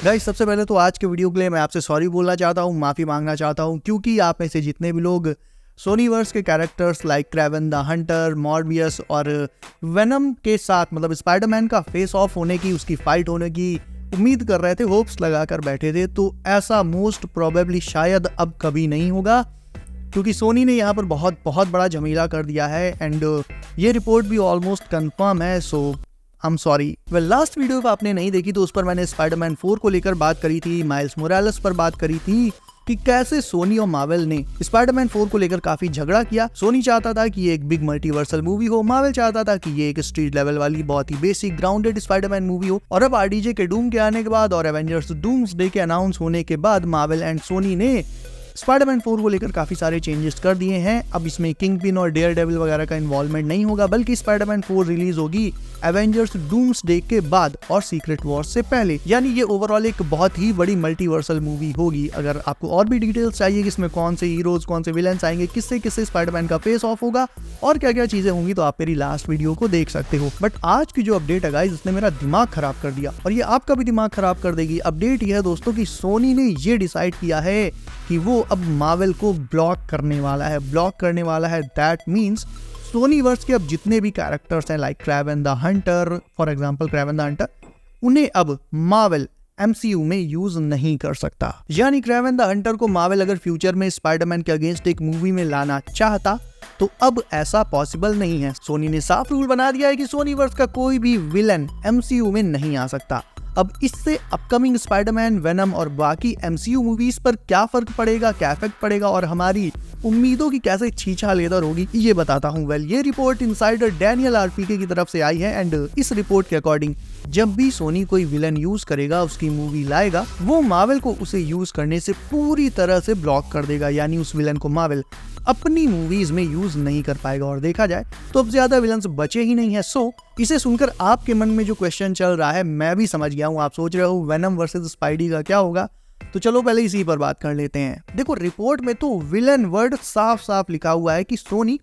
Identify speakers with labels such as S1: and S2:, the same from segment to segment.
S1: Guys सबसे पहले तो आज के वीडियो के लिए मैं आपसे सॉरी बोलना चाहता हूँ, माफ़ी मांगना चाहता हूँ, क्योंकि आप में से जितने भी लोग सोनीवर्स के characters like Kraven the Hunter, Morbius और वेनम के साथ मतलब स्पाइडरमैन का फेस ऑफ होने की, उसकी फाइट होने की उम्मीद कर रहे थे, होप्स लगाकर बैठे थे, तो ऐसा मोस्ट प्रोबेबली शायद अब कभी नहीं होगा, क्योंकि सोनी ने यहाँ पर बहुत बड़ा झमेला कर दिया है एंड ये रिपोर्ट भी ऑलमोस्ट कंफर्म है। So I am sorry. Well, last video आपने नहीं देखी तो उस पर मैंने स्पाइडरमैन 4 को लेकर बात करी थी, माइल्स मोरालेस पर बात करी थी कि कैसे सोनी और मार्वल ने स्पाइडरमैन 4 को लेकर काफी झगड़ा किया। सोनी चाहता था कि ये एक बिग मल्टीवर्सल मूवी हो, मार्वल चाहता था कि ये एक स्ट्रीट लेवल वाली बहुत ही बेसिक ग्राउंडेड स्पाइडरमैन मूवी हो। और अब आरडीजे के डूम के आने के बाद और एवेंजर्स डूम्सडे के अनाउंस होने के बाद मार्वल एंड सोनी ने स्पाइडरमैन 4 को लेकर काफी सारे चेंजेस कर दिए हैं। अब इसमें किंगपिन और डेयरडेविल वगैरह का इन्वॉल्वमेंट नहीं होगा, बल्कि स्पाइडरमैन 4 रिलीज होगी एवेंजर्स डूम्सडे के बाद और सीक्रेट वॉर से पहले। यानी ये ओवरऑल एक बहुत ही बड़ी मल्टीवर्सल मूवी होगी। अगर आपको और भी डिटेल्स चाहिए कि इसमें कौन से हीरोज, कौन से विलेंस आएंगे, किससे किससे स्पाइडरमैन का फेस ऑफ होगा और क्या क्या चीजें होंगी, तो आप मेरी लास्ट वीडियो को देख सकते हो। बट आज की जो अपडेट है गाइस, उसने मेरा दिमाग खराब कर दिया और ये आपका भी दिमाग खराब कर देगी। अपडेट ये है दोस्तों कि सोनी ने ये डिसाइड किया है कि वो अब मार्वल को ब्लॉक करने वाला है। दैट मीन्स सोनीवर्स के अब जितने भी कैरेक्टर्स हैं like Kraven the Hunter, for example Kraven the Hunter, उन्हें अब मार्वल एमसीयू में यूज नहीं कर सकता। यानी क्रेवन द हंटर को मार्वल अगर फ्यूचर में स्पाइडरमैन के अगेंस्ट एक मूवी में लाना चाहता तो अब ऐसा पॉसिबल नहीं है। सोनी ने साफ रूल बना दिया है कि सोनीवर्स का कोई भी विलन एमसीयू में नहीं आ सकता। अब इससे अपकमिंग स्पाइडरमैन, वेनम और बाकी एमसीयू मूवीज पर क्या फर्क पड़ेगा, क्या इफेक्ट पड़ेगा और हमारी उम्मीदों की कैसे छीछा लेदर होगी, ये बताता हूँ। वेल, ये रिपोर्ट इनसाइडर डैनियल आरपीके की तरफ से आई है एंड इस रिपोर्ट के अकॉर्डिंग जब भी सोनी कोई विलन यूज करेगा, उसकी मूवी लाएगा, वो मार्वल को उसे यूज करने से पूरी तरह से ब्लॉक कर देगा। यानी उस विलन को मार्वल अपनी मूवीज में यूज नहीं कर पाएगा। और देखा जाए तो अब ज्यादा विलन्स बचे ही नहीं है। सो इसे सुनकर आपके मन में जो क्वेश्चन चल रहा है मैं भी समझ गया हूँ। आप सोच रहे हो वेनम वर्सेस स्पाइडी का क्या होगा, तो चलो पहले इसी पर बात कर लेते हैं। देखो, रिपोर्ट में तो विलन वर्ड साफ साफ लिखा हुआ है कि सोनी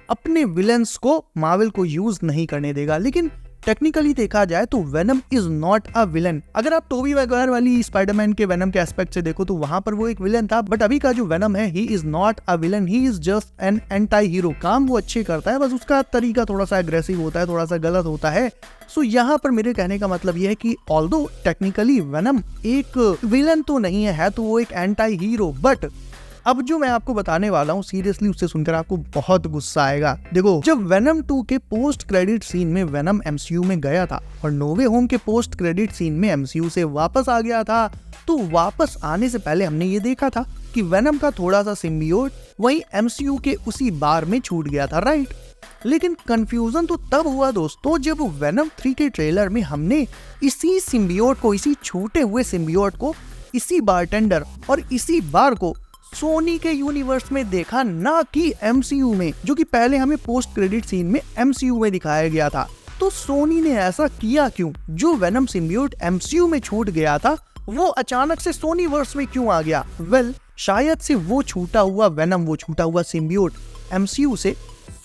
S1: अपने विलन्स को मार्वल को यूज नहीं करने देगा, लेकिन टेक्निकली देखा जाए तो venom is not a villain. अगर आप टोबी मैगवायर वाली स्पाइडरमैन के वेनम के एस्पेक्ट से देखो तो वहां पर वो एक विलन था, बट अभी का जो वेनम है he is not a villain, he is just an anti hero. काम वो अच्छे करता है, बस उसका तरीका थोड़ा सा एग्रेसिव होता है, थोड़ा सा गलत होता है। सो यहाँ पर मेरे कहने का मतलब ये है कि ऑल्दो टेक्निकली वेनम एक विलन तो नहीं है तो वो एक एंटी हीरो। बट अब जो मैं आपको बताने वाला हूँ सीरियसली उससे सुनकर आपको बहुत गुस्सा आएगा। देखो, जब वेनम 2 के पोस्ट क्रेडिट सीन में वेनम एमसीयू में गया था और नो वे होम के पोस्ट क्रेडिट सीन में एमसीयू से वापस आ गया था, तो वापस आने से पहले हमने ये देखा था कि वेनम का थोड़ा सा सिम्बियोट वही एमसीयू के उसी बार में छूट गया था, राइट? लेकिन कंफ्यूजन तो तब हुआ दोस्तों जब वेनम 3 के ट्रेलर में हमने इसी सिम्बियोट को, इसी छूटे हुए सिम्बियोट को, इसी बारटेंडर और इसी बार को सोनी के यूनिवर्स में देखा, ना कि एमसीयू में, जो कि पहले हमें पोस्ट क्रेडिट सीन में एमसीयू में दिखाया गया था। तो सोनी ने ऐसा किया क्यों? जो वेनम सिम्बियोट एमसीयू में छूट गया था वो अचानक से सोनीवर्स में क्यों आ गया? वेल, शायद से वो छूटा हुआ वेनम, वो छूटा हुआ सिम्बियोट एमसीयू से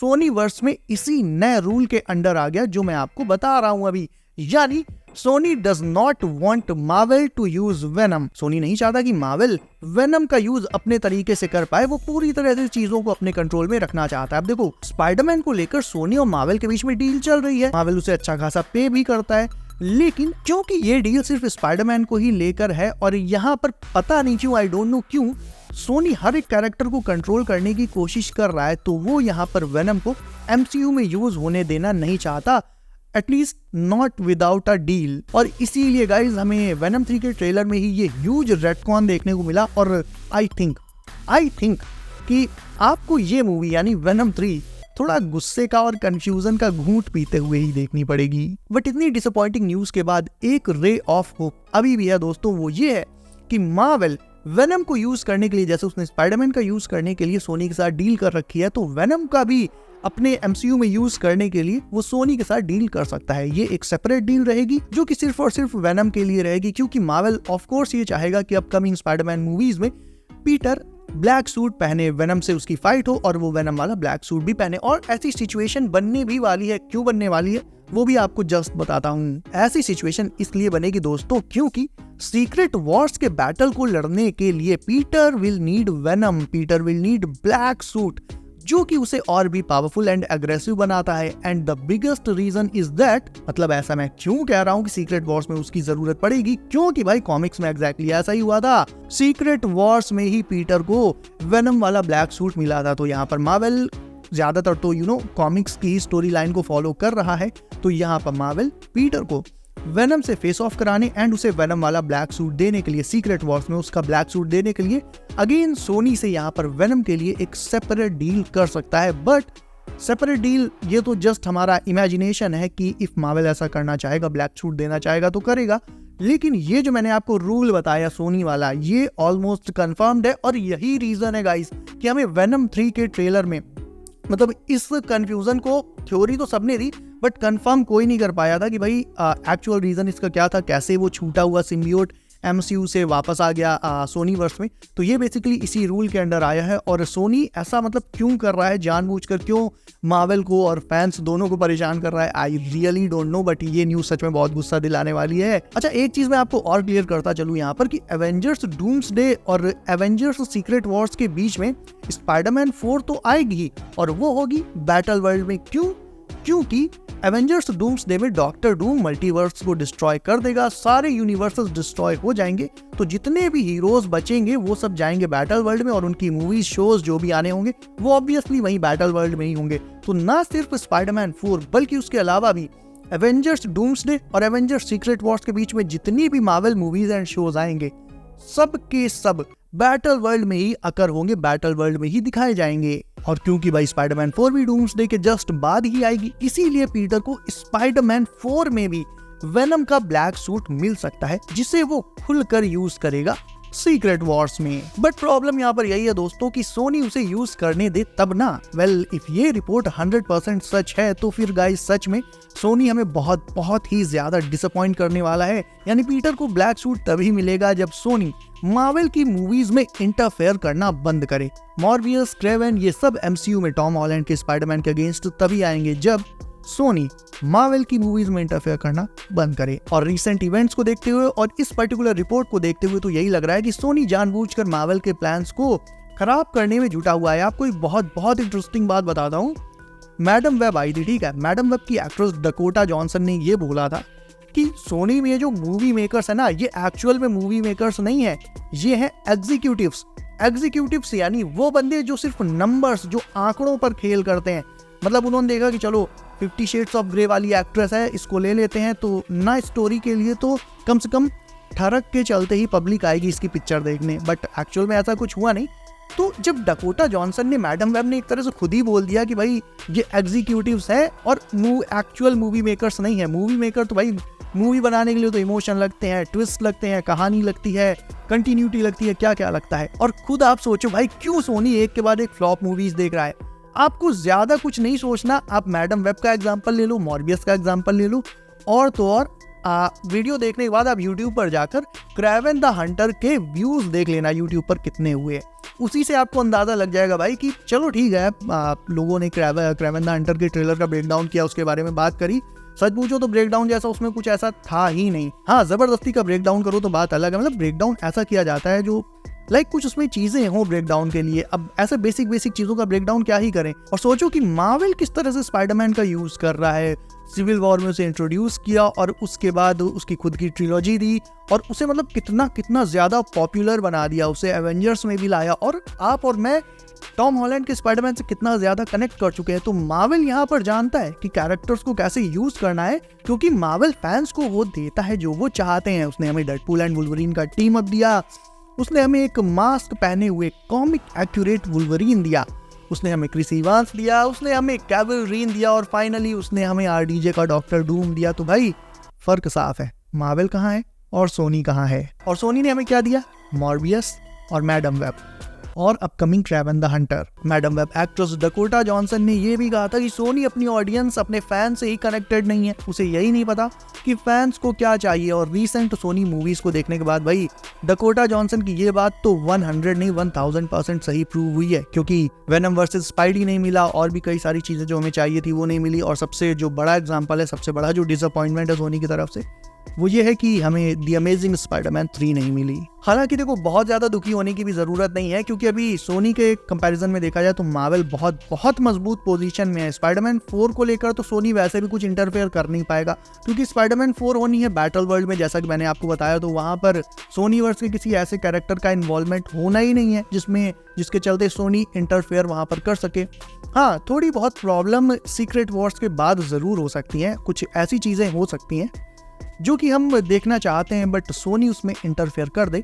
S1: सोनीवर्स में इसी नए रूल के अंडर आ गया जो मैं आपको बता रहा हूं अभी। यानी Sony does not want Marvel to use Venom. Sony नहीं चाहता कि मार्वल वेनम का यूज अपने तरीके से कर पाए, वो पूरी तरह से चीजों को अपने कंट्रोल में रखना चाहता है। अब देखो, स्पाइडरमैन को लेकर सोनी और मार्वल के बीच में डील चल रही है, मार्वल उसे अच्छा खासा पे भी करता है, लेकिन क्योंकि ये डील सिर्फ स्पाइडरमैन को ही लेकर है और यहाँ पर पता नहीं क्यों, आई डोंट नो क्यों, सोनी हर एक कैरेक्टर को कंट्रोल करने की कोशिश कर रहा है, तो वो यहाँ पर वेनम को एमसीयू में यूज होने देना नहीं चाहता, at least not without a deal. और इसीलिए गाइज हमें वेनम 3 के ट्रेलर में ही ये ह्यूज रेडकॉन देखने को मिला। और आई थिंक कि आपको ये मूवी यानी वेनम 3 थोड़ा गुस्से का और कंफ्यूजन का घूंट पीते हुए ही देखनी पड़ेगी। बट इतनी डिसअपॉइंटिंग न्यूज के बाद एक रे ऑफ होप अभी भी है दोस्तों, वो ये है कि मार्वल वेनम को यूज करने के लिए, जैसे उसने स्पाइडरमैन का यूज करने के लिए सोनी के साथ डील कर रखी है, तो वेनम का भी अपने एमसीयू में यूज करने के लिए वो सोनी के साथ डील कर सकता है। ये एक सेपरेट डील रहेगी जो कि सिर्फ और सिर्फ वेनम के लिए रहेगी, क्योंकि मार्वल ऑफ कोर्स ये चाहेगा कि अपकमिंग स्पाइडरमैन मूवीज में पीटर ब्लैक सूट पहने, वेनम से उसकी फाइट हो और वो वेनम वाला ब्लैक सूट भी पहने। और ऐसी सिचुएशन बनने भी वाली है। क्यों बनने वाली है वो भी आपको जस्ट बताता हूँ। ऐसी सिचुएशन इसलिए बनेगी दोस्तों क्योंकि सीक्रेट वॉर्स के बैटल को लड़ने के लिए Peter will need venom, Peter will need black suit, जो कि उसे और भी पावरफुल एंड एग्रेसिव बनाता है। And the biggest reason is that, मतलब ऐसा मैं क्यों कह रहा हूँ कि सीक्रेट वॉर्स में उसकी जरूरत पड़ेगी, क्योंकि भाई कॉमिक्स में एग्जैक्टली ऐसा ही हुआ था। सीक्रेट वॉर्स में ही पीटर को वेनम वाला ब्लैक सूट मिला था। तो यहाँ पर मार्वल ज्यादातर तो कॉमिक्स की स्टोरी लाइन को फॉलो कर रहा है, तो यहाँ पर मार्वल पीटर को वेनम से फेस ऑफ कराने एंड उसे वेनम वाला ब्लैक सूट देने के लिए, सीक्रेट वॉर्स में उसका ब्लैक सूट देने के लिए अगेन सोनी से यहाँ पर वेनम के लिए एक सेपरेट डील कर सकता है। बट सेपरेट डील ये तो जस्ट हमारा इमेजिनेशन है कि इफ मार्वल ऐसा करना चाहेगा, ब्लैक सूट देना चाहेगा तो करेगा, लेकिन ये जो मैंने आपको रूल बताया सोनी वाला, ये ऑलमोस्ट कंफर्म्ड है। और यही रीजन है गाइस कि हमें वेनम 3 के ट्रेलर में, मतलब इस कंफ्यूजन को थ्योरी तो सबने दी बट कंफर्म कोई नहीं कर पाया था कि भाई एक्चुअल रीजन इसका क्या था, कैसे वो छूटा हुआ सिम्बियोट एमसीयू से वापस आ गया सोनी वर्स में। तो ये बेसिकली इसी रूल के अंडर आया है। और सोनी ऐसा मतलब क्यों कर रहा है, जानबूझकर क्यों मार्वल को और फैंस दोनों को परेशान कर रहा है, I really don't know, but ये न्यूज सच में बहुत गुस्सा दिलाने वाली है। अच्छा, एक चीज मैं आपको और क्लियर करता चलूं यहाँ पर कि एवेंजर्स डूम्सडे और एवेंजर्स सीक्रेट वॉर्स के बीच में स्पाइडरमैन 4 तो आएगी ही, और वो होगी बैटल वर्ल्ड में। क्योंकि एवेंजर्स डूम्सडे में डॉक्टर डूम मल्टीवर्स को डिस्ट्रॉय कर देगा, सारे यूनिवर्सेस डिस्ट्रॉय हो जाएंगे, तो जितने भी हीरोज बचेंगे वो सब जाएंगे बैटल वर्ल्ड में, और उनकी मूवीज शोज जो भी आने होंगे वो ऑब्वियसली वहीं बैटल वर्ल्ड में ही होंगे। तो ना सिर्फ स्पाइडरमैन 4 बल्कि उसके अलावा भी एवेंजर्स डूम्सडे और एवेंजर्स सीक्रेट वॉर्स के बीच में जितनी भी मार्वल मूवीज एंड शोज आएंगे सब के सब बैटल वर्ल्ड में ही अकर होंगे, बैटल वर्ल्ड में ही दिखाए जाएंगे। और क्योंकि भाई स्पाइडरमैन 4 भी डूम्सडे के जस्ट बाद ही आएगी, इसीलिए पीटर को स्पाइडरमैन 4 में भी वेनम का ब्लैक सूट मिल सकता है, जिसे वो खुलकर यूज करेगा सीक्रेट वॉर्स में। बट प्रॉब्लम यहाँ पर यही है दोस्तों कि सोनी उसे यूज करने दे तब ना। वेल, इफ ये रिपोर्ट 100% सच है तो फिर गाइस सच में सोनी हमें बहुत ही ज्यादा डिसअपॉइंट करने वाला है। यानी पीटर को ब्लैक सूट तभी मिलेगा जब सोनी मार्वल की मूवीज में इंटरफेयर करना बंद करे। मॉर्बियस, क्रेवन, ये सब एमसीयू में टॉम हॉलैंड के स्पाइडरमैन के अगेंस्ट तभी आएंगे जब सोनी मार्वल की मूवीज में इंटरफेयर करना बंद करे। और रिसेंट इवेंट्स को देखते हुए और इस पर्टिकुलर रिपोर्ट को देखते हुए तो यही लग रहा है कि सोनी जानबूझकर मार्वल के प्लान्स को खराब करने में जुटा हुआ है। आपको एक बहुत इंटरेस्टिंग बात बताता हूँ। मैडम वेब आई थी, ठीक है, मैडम वेब की एक्ट्रेस डकोटा जॉनसन ने ये बोला था कि सोनी में जो मूवी मेकर्स है ना, ये एक्चुअल में मूवी मेकर्स नहीं है, ये है एग्जीक्यूटिव्स यानी वो बंदे जो सिर्फ नंबर्स, जो आंकड़ों पर खेल करते हैं। मतलब उन्होंने देखा कि चलो 50 शेड्स ऑफ ग्रे वाली एक्ट्रेस है, इसको ले लेते हैं, तो ना स्टोरी के लिए तो कम से कम ठरक के चलते ही पब्लिक आएगी इसकी पिक्चर देखने। बट एक्चुअल में ऐसा कुछ हुआ नहीं। तो जब डकोटा जॉनसन ने, मैडम वेब ने एक तरह से खुद ही बोल दिया कि भाई ये एग्जीक्यूटिव्स है और एक्चुअल मूवी मेकर्स नहीं है। मूवी मेकर तो भाई मूवी बनाने के लिए तो इमोशन लगते हैं, ट्विस्ट लगते हैं, कहानी लगती है, कंटिन्यूटी लगती है, क्या क्या लगता है। और खुद आप सोचो भाई क्यों सोनी एक के बाद एक फ्लॉप मूवीज देख रहा है। आपको ज्यादा कुछ नहीं सोचना, आप मैडम वेब का एग्जांपल ले लो, मॉर्बियस का एग्जांपल ले लो, और तो और वीडियो देखने के बाद आप यूट्यूब पर जाकर क्रेवन द हंटर के व्यूज देख लेना यूट्यूब पर कितने हुए। उसी से आपको अंदाजा लग जाएगा भाई कि चलो ठीक है, लोगों ने क्रेवन द हंटर के ट्रेलर का ब्रेकडाउन किया, उसके बारे में बात करी। सच पूछो तो ब्रेकडाउन जैसा उसमें कुछ ऐसा था ही नहीं। हाँ, जबरदस्ती का ब्रेकडाउन करो तो बात अलग है, मतलब ब्रेकडाउन ऐसा किया जाता है जो कुछ उसमें चीजें हो ब्रेकडाउन के लिए। अब ऐसे बेसिक चीजों का ब्रेकडाउन क्या ही करें। और सोचो कि मार्वल किस तरह से स्पाइडरमैन का यूज कर रहा है। सिविल वॉर में उसे इंट्रोड्यूस किया और उसके बाद उसकी खुद की ट्रिलॉजी दी और उसे मतलब कितना ज्यादा पॉपुलर बना दिया, उसे एवेंजर्स में भी लाया। और आप और मैं टॉम हॉलैंड के स्पाइडरमैन से कितना ज्यादा कनेक्ट कर चुके हैं। तो मार्वल यहाँ पर जानता है कि कैरेक्टर्स को कैसे यूज करना है, क्योंकि मार्वल फैंस को वो देता है जो वो चाहते हैं। उसने हमें डेडपूल एंड वुल्वरीन का टीम अप दिया, उसने हमें एक मास्क पहने हुए कॉमिक एक्यूरेट वुल्वरीन दिया, उसने हमें क्रिस इवांस दिया, उसने हमें कैविल रीन दिया, और फाइनली उसने हमें आरडीजे का डॉक्टर डूम दिया। तो भाई फर्क साफ है, मार्वल कहाँ है और सोनी कहाँ है। और सोनी ने हमें क्या दिया, मॉर्बियस और मैडम वेब। और upcoming Kraven the Hunter. Madame Web actress Dakota Johnson ने यह भी कहा था कि सोनी अपनी ऑडियंस अपने फैन से ही कनेक्टेड नहीं है, उसे यही नहीं पता कि फैंस को क्या चाहिए। और रीसेंट सोनी मूवीज को देखने के बाद भाई डकोटा जॉनसन की ये बात तो 100 नहीं 1000% सही प्रूव हुई है, क्योंकि वेनम वर्सेस स्पाइडी नहीं मिला और भी कई सारी चीजें जो हमें चाहिए थी वो नहीं मिली। और सबसे जो बड़ा एग्जांपल है, सबसे बड़ा जो डिसअपॉइंटमेंट है सोनी की तरफ से, वो ये है कि हमें द अमेजिंग स्पाइडरमैन 3 नहीं मिली। हालांकि देखो बहुत ज्यादा दुखी होने की भी जरूरत नहीं है, क्योंकि अभी सोनी के कंपैरिजन में देखा जाए तो मार्वल बहुत मजबूत पोजीशन में है। स्पाइडरमैन 4 को लेकर तो सोनी वैसे भी कुछ इंटरफेयर कर नहीं पाएगा, क्योंकि स्पाइडरमैन 4 होनी है बैटल वर्ल्ड में, जैसा कि मैंने आपको बताया। तो वहां पर सोनी वर्स के किसी ऐसे कैरेक्टर का इन्वॉल्वमेंट होना ही नहीं है जिसके चलते सोनी इंटरफेयर वहां पर कर सके। हाँ, थोड़ी बहुत प्रॉब्लम सीक्रेट वॉर्स के बाद जरूर हो सकती है, कुछ ऐसी चीजें हो सकती हैं जो कि हम देखना चाहते हैं, बट सोनी उसमें इंटरफेयर कर दे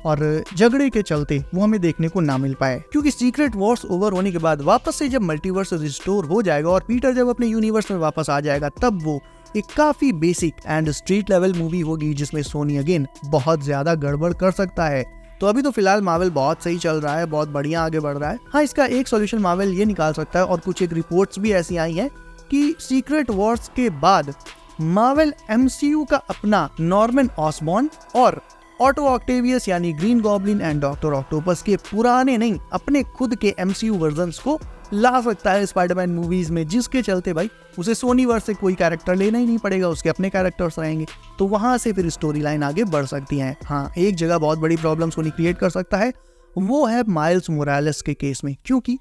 S1: और झगड़े के चलते वो हमें देखने को ना मिल पाए। क्योंकि सीक्रेट वॉर्स ओवर होने के बाद वापस से जब मल्टीवर्स रिस्टोर हो जाएगा और पीटर जब अपने यूनिवर्स में वापस आ जाएगा, तब वो एक काफी basic and street level movie होगी जिसमें सोनी अगेन बहुत ज्यादा गड़बड़ कर सकता है। तो अभी तो फिलहाल मार्वल बहुत सही चल रहा है, बहुत बढ़िया आगे बढ़ रहा है। हाँ, इसका एक सॉल्यूशन मार्वल ये निकाल सकता है, और कुछ एक रिपोर्ट्स भी ऐसी आई हैं कि सीक्रेट वॉर्स के बाद मार्वल एमसीयू का अपना नॉर्मन ऑसबॉर्न और ऑटो ऑक्टेवियस यानी green goblin and doctor octopus के पुराने नहीं अपने खुद के एमसीयू वर्जन्स को ला सकता है स्पाइडरमैन मूवीज में, जिसके चलते भाई उसे सोनी वर्स से कोई कैरेक्टर लेना ही नहीं पड़ेगा, उसके अपने कैरेक्टर्स रहेंगे। तो वहां से फिर स्टोरी लाइन आगे बढ़ सकती है। हाँ, एक जगह बहुत बड़ी प्रॉब्लम सोनी क्रिएट कर सकता है, वो है माइल्स मोरालेस के केस में, क्योंकि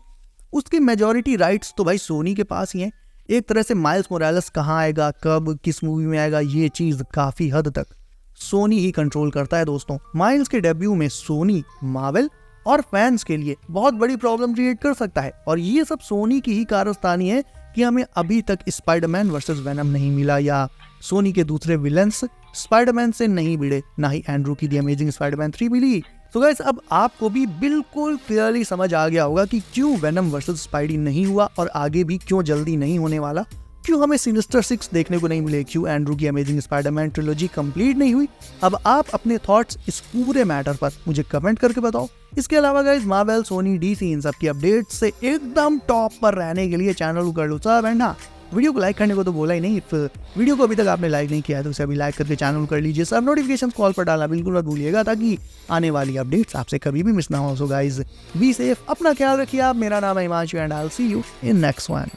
S1: उसकी मेजॉरिटी राइट्स तो भाई सोनी के पास ही हैं। एक तरह से माइल्स मोरालेस कहाँ आएगा, कब, किस मूवी में आएगा, ये चीज काफी हद तक सोनी ही कंट्रोल करता है दोस्तों। माइल्स के डेब्यू में सोनी, मार्वल और फैंस के लिए बहुत बड़ी प्रॉब्लम क्रिएट कर सकता है, और ये सब सोनी की ही कारस्तानी है कि हमें अभी तक स्पाइडरमैन वर्सेस वेनम नहीं मिला, या सोनी के दूसरे विलन्स स्पाइडरमैन से नहीं भिड़े, ना ही एंड्रू की द अमेजिंग स्पाइडरमैन 3 मिली। तो गाइस, अब आपको भी बिल्कुल क्लियरली समझ आ गया होगा कि क्यों वेनम वर्सेस स्पाइडी नहीं हुआ और आगे भी क्यों जल्दी नहीं होने वाला, क्यों हमें सिनिस्टर 6 देखने को नहीं मिले, क्यों एंड्रू की अमेजिंग स्पाइडरमैन ट्रिलॉजी कंप्लीट नहीं हुई। अब आप अपने थॉट्स इस पूरे मैटर पर मुझे कमेंट करके बताओ। इसके अलावा गाइस, मार्वल, सोनी, डीसी इन सब की अपडेट्स से एकदम टॉप पर रहने के लिए चैनल को कर लो सब, एंड हाँ, वीडियो को लाइक करने को तो बोला ही नहीं। इफ वीडियो को अभी तक आपने लाइक नहीं किया है तो उसे अभी लाइक करके चैनल कर लीजिए। सब नोटिफिकेशन कॉल पर डालना बिल्कुल मत भूलिएगा, ताकि आने वाली अपडेट्स आपसे कभी भी मिस ना हो। सो गाइस, बी सेफ, अपना ख्याल रखिए आप। मेरा नाम है Himanshu and I will see you in next one.